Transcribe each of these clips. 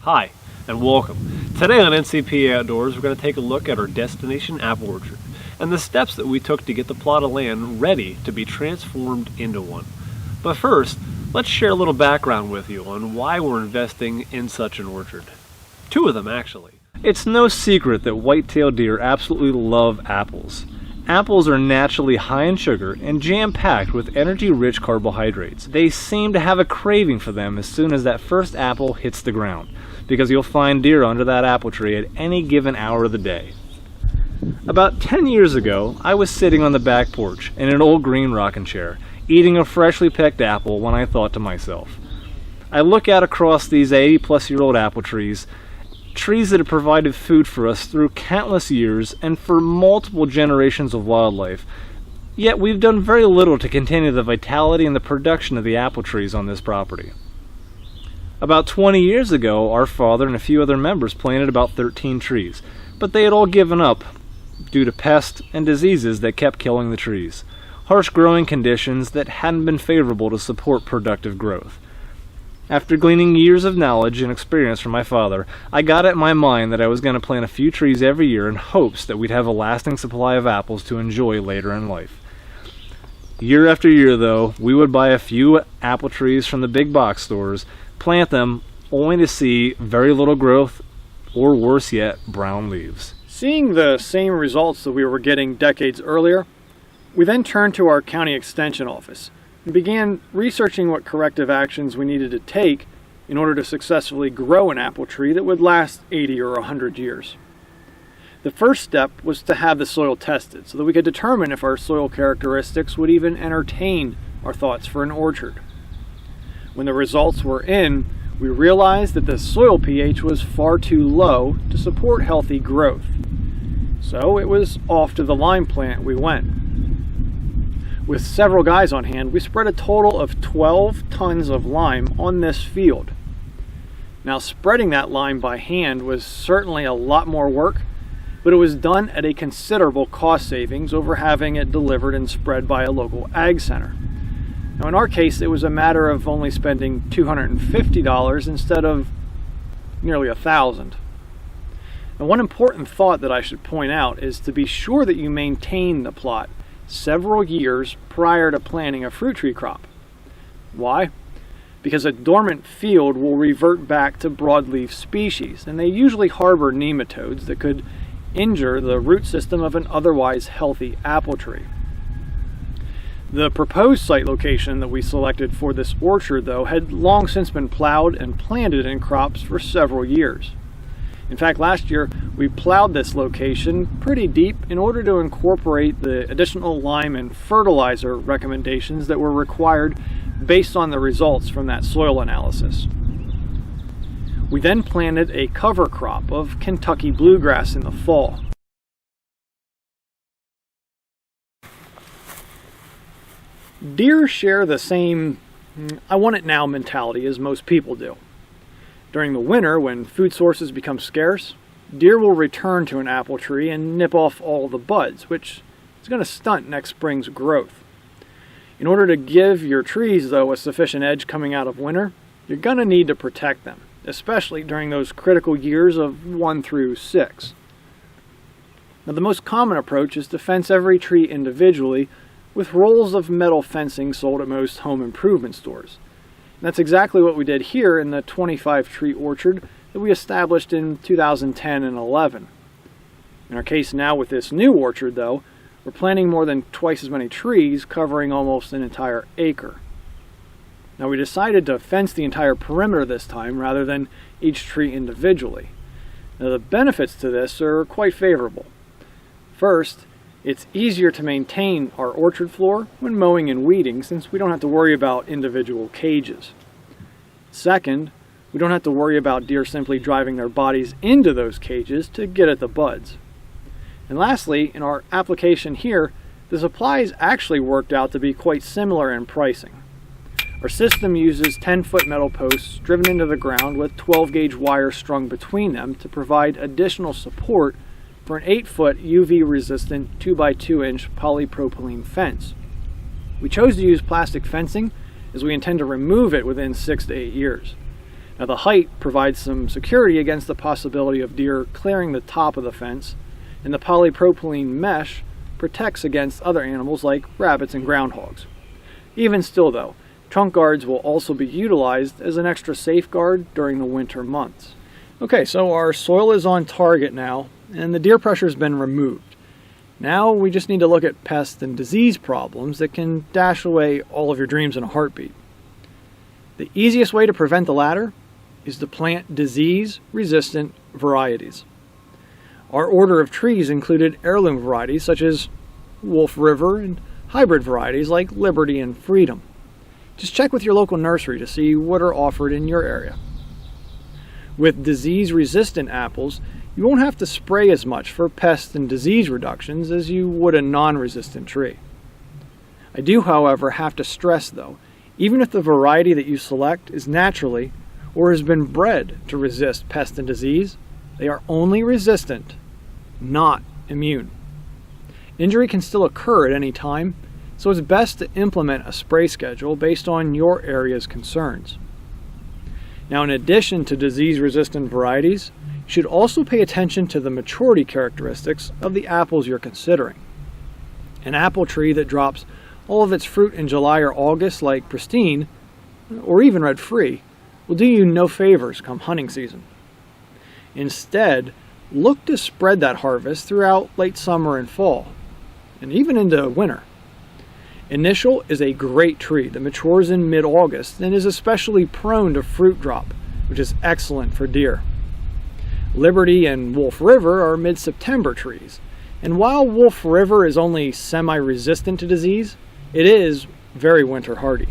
Hi, and welcome. Today on NCP Outdoors, we're going to take a look at our destination apple orchard and the steps that we took to get the plot of land ready to be transformed into one. But first, let's share a little background with you on why we're investing in such an orchard. Two of them, actually. It's no secret that white-tailed deer absolutely love apples. Apples are naturally high in sugar and jam-packed with energy-rich carbohydrates. They seem to have a craving for them as soon as that first apple hits the ground, because you'll find deer under that apple tree at any given hour of the day. About 10 years ago, I was sitting on the back porch in an old green rocking chair, eating a freshly picked apple when I thought to myself, I look out across these 80-plus-year-old apple trees that have provided food for us through countless years and for multiple generations of wildlife. Yet we've done very little to continue the vitality and the production of the apple trees on this property. About 20 years ago, our father and a few other members planted about 13 trees, but they had all given up due to pests and diseases that kept killing the trees, harsh growing conditions that hadn't been favorable to support productive growth. After gleaning years of knowledge and experience from my father, I got it in my mind that I was going to plant a few trees every year in hopes that we'd have a lasting supply of apples to enjoy later in life. Year after year, though, we would buy a few apple trees from the big box stores, plant them, only to see very little growth, or worse yet, brown leaves. Seeing the same results that we were getting decades earlier, we then turned to our county extension office and began researching what corrective actions we needed to take in order to successfully grow an apple tree that would last 80 or 100 years. The first step was to have the soil tested so that we could determine if our soil characteristics would even entertain our thoughts for an orchard. When the results were in, we realized that the soil pH was far too low to support healthy growth. So it was off to the lime plant we went. With several guys on hand, we spread a total of 12 tons of lime on this field. Now, spreading that lime by hand was certainly a lot more work, but it was done at a considerable cost savings over having it delivered and spread by a local ag center. Now, in our case, it was a matter of only spending $250 instead of nearly $1,000. Now, one important thought that I should point out is to be sure that you maintain the plot several years prior to planting a fruit tree crop. Why? Because a dormant field will revert back to broadleaf species, and they usually harbor nematodes that could injure the root system of an otherwise healthy apple tree. The proposed site location that we selected for this orchard, though, had long since been plowed and planted in crops for several years. In fact, last year we plowed this location pretty deep in order to incorporate the additional lime and fertilizer recommendations that were required based on the results from that soil analysis. We then planted a cover crop of Kentucky bluegrass in the fall. Deer share the same I want it now mentality as most people do. During the winter, when food sources become scarce, deer will return to an apple tree and nip off all the buds, which is going to stunt next spring's growth. In order to give your trees, though, a sufficient edge coming out of winter, you're going to need to protect them, especially during those critical years of 1 through 6. Now, the most common approach is to fence every tree individually with rolls of metal fencing sold at most home improvement stores. And that's exactly what we did here in the 25-tree orchard that we established in 2010 and 11. In our case now with this new orchard, though, we're planting more than twice as many trees, covering almost an entire acre. Now, we decided to fence the entire perimeter this time rather than each tree individually. Now, the benefits to this are quite favorable. First, it's easier to maintain our orchard floor when mowing and weeding since we don't have to worry about individual cages. Second, we don't have to worry about deer simply driving their bodies into those cages to get at the buds. And lastly, in our application here, the supplies actually worked out to be quite similar in pricing. Our system uses 10-foot metal posts driven into the ground with 12-gauge wire strung between them to provide additional support for an 8-foot UV-resistant 2x2-inch polypropylene fence. We chose to use plastic fencing as we intend to remove it within 6 to 8 years. Now the height provides some security against the possibility of deer clearing the top of the fence, and the polypropylene mesh protects against other animals like rabbits and groundhogs. Even still though, trunk guards will also be utilized as an extra safeguard during the winter months. Okay, so our soil is on target now, and the deer pressure has been removed. Now we just need to look at pest and disease problems that can dash away all of your dreams in a heartbeat. The easiest way to prevent the latter is to plant disease-resistant varieties. Our order of trees included heirloom varieties such as Wolf River and hybrid varieties like Liberty and Freedom. Just check with your local nursery to see what are offered in your area. With disease-resistant apples, you won't have to spray as much for pest and disease reductions as you would a non-resistant tree. I do, however, have to stress though, even if the variety that you select is naturally or has been bred to resist pest and disease, they are only resistant, not immune. Injury can still occur at any time, so it's best to implement a spray schedule based on your area's concerns. Now, in addition to disease-resistant varieties, you should also pay attention to the maturity characteristics of the apples you're considering. An apple tree that drops all of its fruit in July or August, like Pristine, or even Red Free, will do you no favors come hunting season. Instead, look to spread that harvest throughout late summer and fall, and even into winter. Initial is a great tree that matures in mid-August and is especially prone to fruit drop, which is excellent for deer. Liberty and Wolf River are mid-September trees, and while Wolf River is only semi-resistant to disease, it is very winter hardy.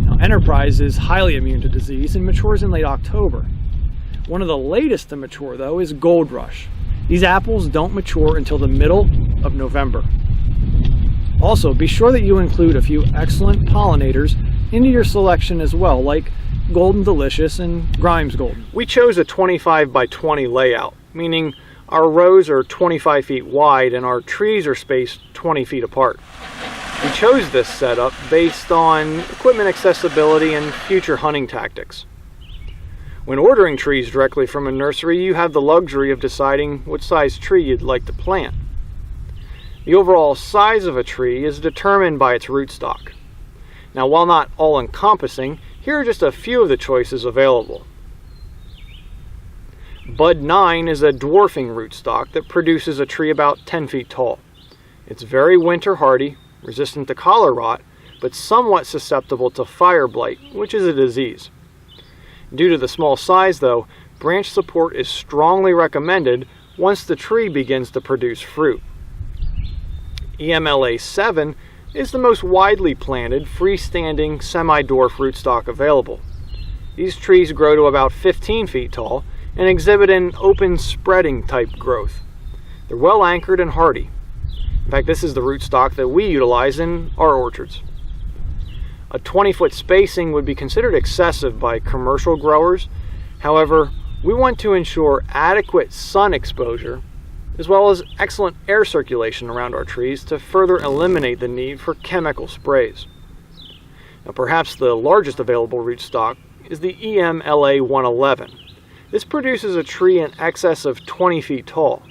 Now, Enterprise is highly immune to disease and matures in late October. One of the latest to mature, though, is Gold Rush. These apples don't mature until the middle of November. Also, be sure that you include a few excellent pollinators into your selection as well, like Golden Delicious and Grimes Golden. We chose a 25 by 20 layout, meaning our rows are 25 feet wide and our trees are spaced 20 feet apart. We chose this setup based on equipment accessibility and future hunting tactics. When ordering trees directly from a nursery, you have the luxury of deciding what size tree you'd like to plant. The overall size of a tree is determined by its rootstock. Now, while not all-encompassing, here are just a few of the choices available. Bud 9 is a dwarfing rootstock that produces a tree about 10 feet tall. It's very winter hardy, resistant to collar rot, but somewhat susceptible to fire blight, which is a disease. Due to the small size, though, branch support is strongly recommended once the tree begins to produce fruit. EMLA 7 is the most widely planted, freestanding, semi-dwarf rootstock available. These trees grow to about 15 feet tall and exhibit an open spreading type growth. They're well anchored and hardy. In fact, this is the rootstock that we utilize in our orchards. A 20-foot spacing would be considered excessive by commercial growers. However, we want to ensure adequate sun exposure as well as excellent air circulation around our trees to further eliminate the need for chemical sprays. Now, perhaps the largest available rootstock is the EMLA 111. This produces a tree in excess of 20 feet tall.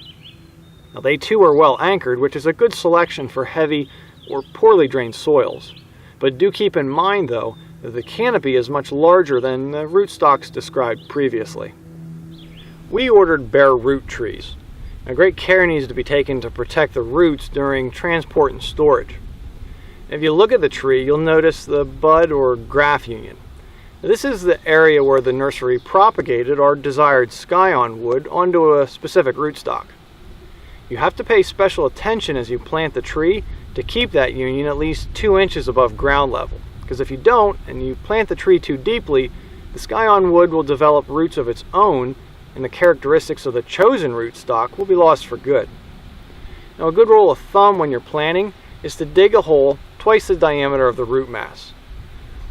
Now, they too are well anchored, which is a good selection for heavy or poorly drained soils. But do keep in mind, though, that the canopy is much larger than the rootstocks described previously. We ordered bare root trees. Now, great care needs to be taken to protect the roots during transport and storage. If you look at the tree, you'll notice the bud or graft union. Now, this is the area where the nursery propagated our desired scion wood onto a specific rootstock. You have to pay special attention as you plant the tree to keep that union at least 2 inches above ground level, because if you don't and you plant the tree too deeply, the scion wood will develop roots of its own and the characteristics of the chosen rootstock will be lost for good. Now, a good rule of thumb when you're planting is to dig a hole twice the diameter of the root mass.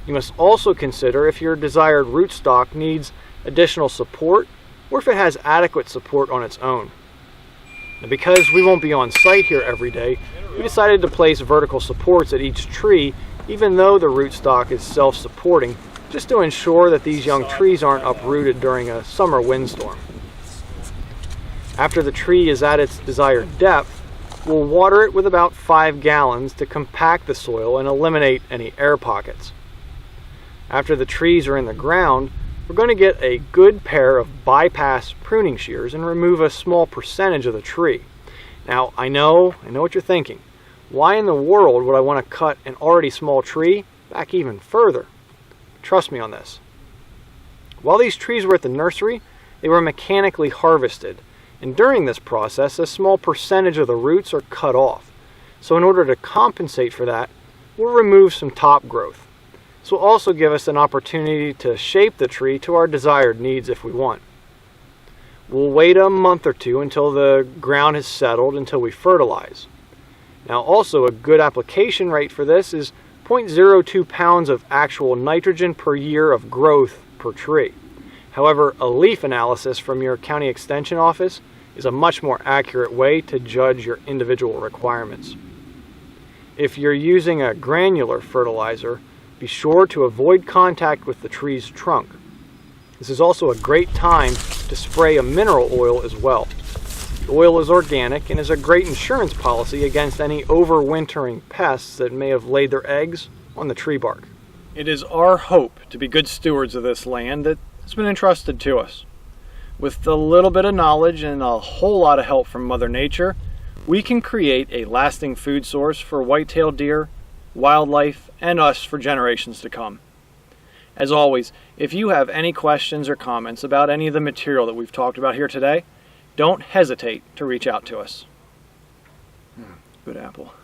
You must also consider if your desired rootstock needs additional support or if it has adequate support on its own. Now, because we won't be on site here every day, we decided to place vertical supports at each tree even though the rootstock is self-supporting just to ensure that these young trees aren't uprooted during a summer windstorm. After the tree is at its desired depth, we'll water it with about 5 gallons to compact the soil and eliminate any air pockets. After the trees are in the ground, we're going to get a good pair of bypass pruning shears and remove a small percentage of the tree. Now, I know what you're thinking. Why in the world would I want to cut an already small tree back even further? Trust me on this. While these trees were at the nursery, they were mechanically harvested, and during this process, a small percentage of the roots are cut off. So in order to compensate for that, we'll remove some top growth. This will also give us an opportunity to shape the tree to our desired needs if we want. We'll wait a month or two until the ground has settled until we fertilize. Now also a good application rate for this is 0.02 pounds of actual nitrogen per year of growth per tree. However, a leaf analysis from your county extension office is a much more accurate way to judge your individual requirements. If you're using a granular fertilizer, be sure to avoid contact with the tree's trunk. This is also a great time to spray a mineral oil as well. The oil is organic and is a great insurance policy against any overwintering pests that may have laid their eggs on the tree bark. It is our hope to be good stewards of this land that has been entrusted to us. With a little bit of knowledge and a whole lot of help from Mother Nature, we can create a lasting food source for white-tailed deer, wildlife, and us for generations to come. As always, if you have any questions or comments about any of the material that we've talked about here today, don't hesitate to reach out to us. Good apple.